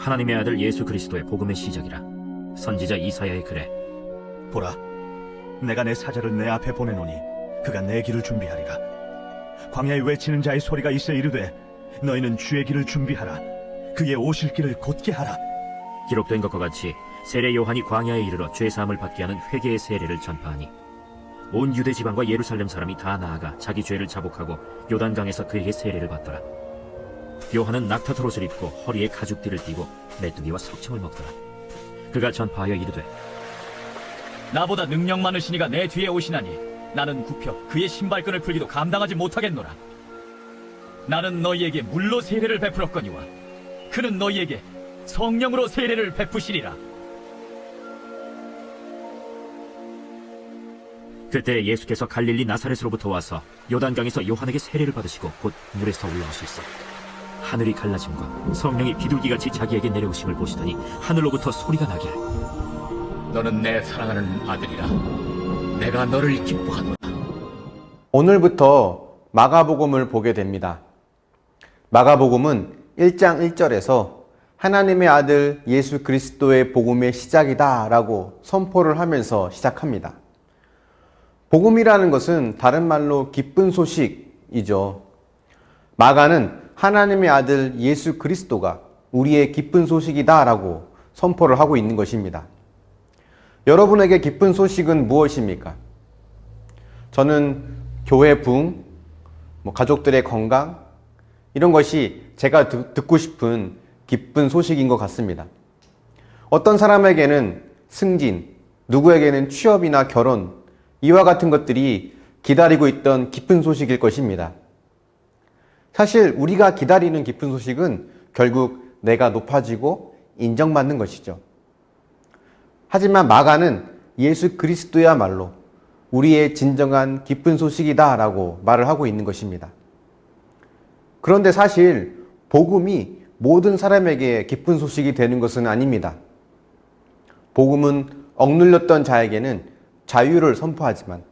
하나님의 아들 예수 그리스도의 복음의 시작이라. 선지자 이사야의 글에 보라, 내가 내 사자를 내 앞에 보내노니 그가 내 길을 준비하리라. 광야에 외치는 자의 소리가 있어 이르되 너희는 주의 길을 준비하라. 그의 오실 길을 곧게 하라. 기록된 것과 같이 세례 요한이 광야에 이르러 죄 사함을 받게 하는 회개의 세례를 전파하니 온 유대 지방과 예루살렘 사람이 다 나아가 자기 죄를 자복하고 요단강에서 그에게 세례를 받더라. 요한은 낙타털 옷을 입고 허리에 가죽띠를 띠고 메뚜기와 석청을 먹더라. 그가 전파하여 이르되 나보다 능력 많으시니가 내 뒤에 오시나니 나는 굽혀 그의 신발끈을 풀기도 감당하지 못하겠노라. 나는 너희에게 물로 세례를 베풀었거니와 그는 너희에게 성령으로 세례를 베푸시리라. 그때 예수께서 갈릴리 나사렛으로부터 와서 요단강에서 요한에게 세례를 받으시고 곧 물에서 올라오실세. 하늘이 갈라짐과 성령이 비둘기같이 자기에게 내려오심을 보시더니 하늘로부터 소리가 나길 너는 내 사랑하는 아들이라. 내가 너를 기뻐하노라. 오늘부터 마가복음을 보게 됩니다. 마가복음은 1장 1절에서 하나님의 아들 예수 그리스도의 복음의 시작이다 라고 선포를 하면서 시작합니다. 복음이라는 것은 다른 말로 기쁜 소식이죠. 마가는 하나님의 아들 예수 그리스도가 우리의 기쁜 소식이다 라고 선포를 하고 있는 것입니다. 여러분에게 기쁜 소식은 무엇입니까? 저는 교회 부흥, 가족들의 건강, 이런 것이 제가 듣고 싶은 기쁜 소식인 것 같습니다. 어떤 사람에게는 승진, 누구에게는 취업이나 결혼, 이와 같은 것들이 기다리고 있던 기쁜 소식일 것입니다. 사실 우리가 기다리는 기쁜 소식은 결국 내가 높아지고 인정받는 것이죠. 하지만 마가는 예수 그리스도야말로 우리의 진정한 기쁜 소식이다 라고 말을 하고 있는 것입니다. 그런데 사실 복음이 모든 사람에게 기쁜 소식이 되는 것은 아닙니다. 복음은 억눌렸던 자에게는 자유를 선포하지만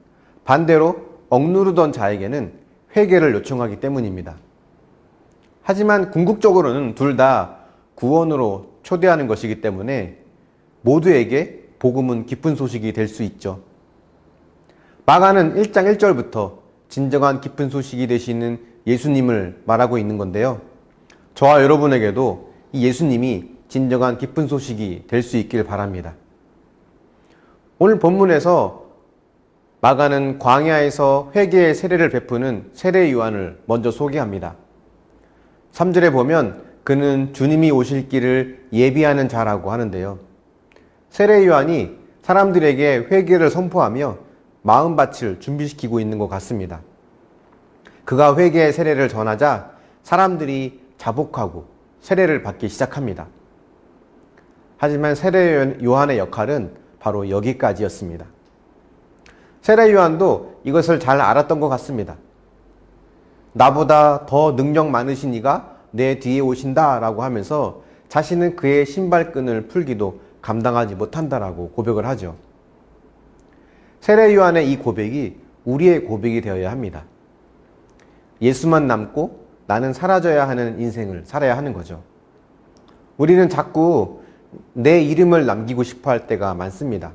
반대로 억누르던 자에게는 회개를 요청하기 때문입니다. 하지만 궁극적으로는 둘 다 구원으로 초대하는 것이기 때문에 모두에게 복음은 기쁜 소식이 될 수 있죠. 마가는 1장 1절부터 진정한 기쁜 소식이 되시는 예수님을 말하고 있는 건데요. 저와 여러분에게도 이 예수님이 진정한 기쁜 소식이 될 수 있길 바랍니다. 오늘 본문에서 마가는 광야에서 회개의 세례를 베푸는 세례 요한을 먼저 소개합니다. 3절에 보면 그는 주님이 오실 길을 예비하는 자라고 하는데요. 세례 요한이 사람들에게 회개를 선포하며 마음밭을 준비시키고 있는 것 같습니다. 그가 회개의 세례를 전하자 사람들이 자복하고 세례를 받기 시작합니다. 하지만 세례 요한의 역할은 바로 여기까지였습니다. 세례 요한도 이것을 잘 알았던 것 같습니다. 나보다 더 능력 많으신 이가 내 뒤에 오신다 라고 하면서 자신은 그의 신발끈을 풀기도 감당하지 못한다라고 고백을 하죠. 세례 요한의 이 고백이 우리의 고백이 되어야 합니다. 예수만 남고 나는 사라져야 하는 인생을 살아야 하는 거죠. 우리는 자꾸 내 이름을 남기고 싶어 할 때가 많습니다.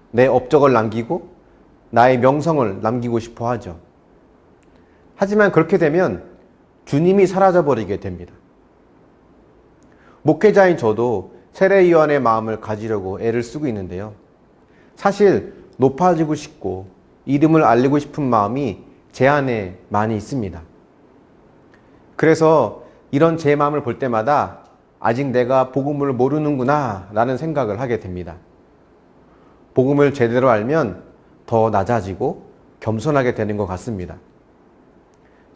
내 업적을 남기고 나의 명성을 남기고 싶어 하죠. 하지만 그렇게 되면 주님이 사라져버리게 됩니다. 목회자인 저도 세례 요한의 마음을 가지려고 애를 쓰고 있는데요. 사실 높아지고 싶고 이름을 알리고 싶은 마음이 제 안에 많이 있습니다. 그래서 이런 제 마음을 볼 때마다 아직 내가 복음을 모르는구나 라는 생각을 하게 됩니다. 복음을 제대로 알면 더 낮아지고 겸손하게 되는 것 같습니다.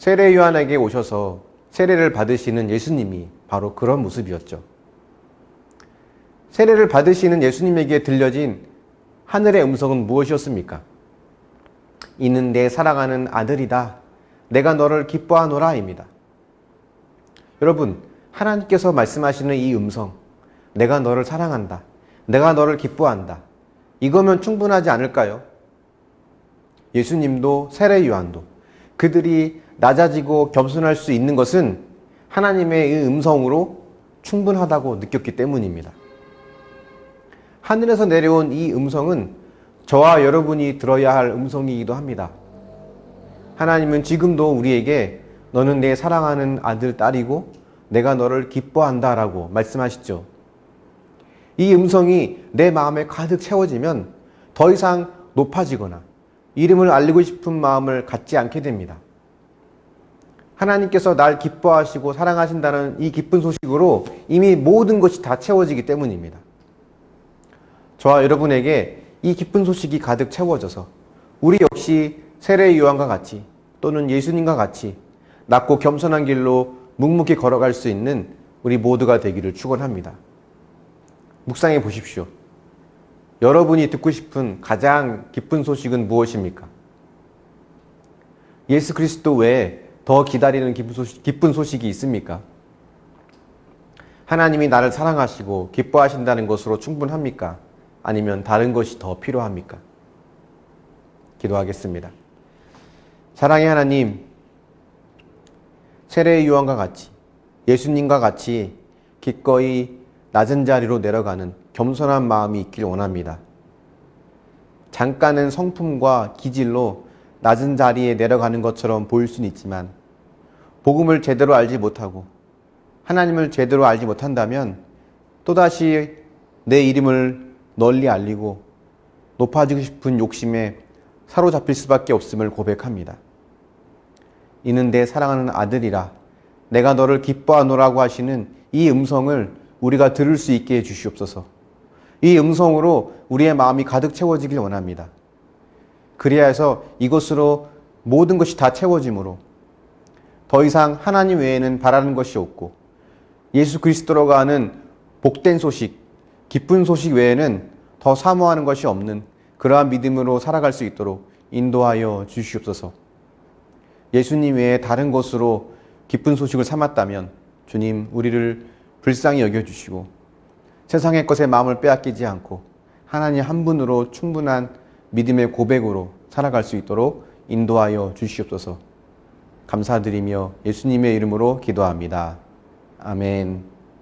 세례 요한에게 오셔서 세례를 받으시는 예수님이 바로 그런 모습이었죠. 세례를 받으시는 예수님에게 들려진 하늘의 음성은 무엇이었습니까? 이는 내 사랑하는 아들이다. 내가 너를 기뻐하노라 입니다. 여러분, 하나님께서 말씀하시는 이 음성, 내가 너를 사랑한다. 내가 너를 기뻐한다. 이거면 충분하지 않을까요? 예수님도 세례 요한도 그들이 낮아지고 겸손할 수 있는 것은 하나님의 이 음성으로 충분하다고 느꼈기 때문입니다. 하늘에서 내려온 이 음성은 저와 여러분이 들어야 할 음성이기도 합니다. 하나님은 지금도 우리에게 너는 내 사랑하는 아들, 딸이고 내가 너를 기뻐한다 라고 말씀하시죠. 이 음성이 내 마음에 가득 채워지면 더 이상 높아지거나 이름을 알리고 싶은 마음을 갖지 않게 됩니다. 하나님께서 날 기뻐하시고 사랑하신다는 이 기쁜 소식으로 이미 모든 것이 다 채워지기 때문입니다. 저와 여러분에게 이 기쁜 소식이 가득 채워져서 우리 역시 세례 요한과 같이 또는 예수님과 같이 낮고 겸손한 길로 묵묵히 걸어갈 수 있는 우리 모두가 되기를 축원합니다. 묵상해 보십시오. 여러분이 듣고 싶은 가장 기쁜 소식은 무엇입니까? 예수 그리스도 외에 더 기다리는 기쁜 소식이 있습니까? 하나님이 나를 사랑하시고 기뻐하신다는 것으로 충분합니까? 아니면 다른 것이 더 필요합니까? 기도하겠습니다. 사랑의 하나님, 세례 요한과 같이 예수님과 같이 기꺼이 낮은 자리로 내려가는 겸손한 마음이 있길 원합니다. 잠깐은 성품과 기질로 낮은 자리에 내려가는 것처럼 보일 수는 있지만 복음을 제대로 알지 못하고 하나님을 제대로 알지 못한다면 또다시 내 이름을 널리 알리고 높아지고 싶은 욕심에 사로잡힐 수밖에 없음을 고백합니다. 이는 내 사랑하는 아들이라 내가 너를 기뻐하노라고 하시는 이 음성을 우리가 들을 수 있게 해주시옵소서. 이 음성으로 우리의 마음이 가득 채워지길 원합니다. 그리하여 해서 이것으로 모든 것이 다 채워지므로 더 이상 하나님 외에는 바라는 것이 없고 예수 그리스도로가 하는 복된 소식, 기쁜 소식 외에는 더 사모하는 것이 없는 그러한 믿음으로 살아갈 수 있도록 인도하여 주시옵소서. 예수님 외에 다른 것으로 기쁜 소식을 삼았다면 주님 우리를 불쌍히 여겨주시고 세상의 것에 마음을 빼앗기지 않고 하나님 한 분으로 충분한 믿음의 고백으로 살아갈 수 있도록 인도하여 주시옵소서. 감사드리며 예수님의 이름으로 기도합니다. 아멘.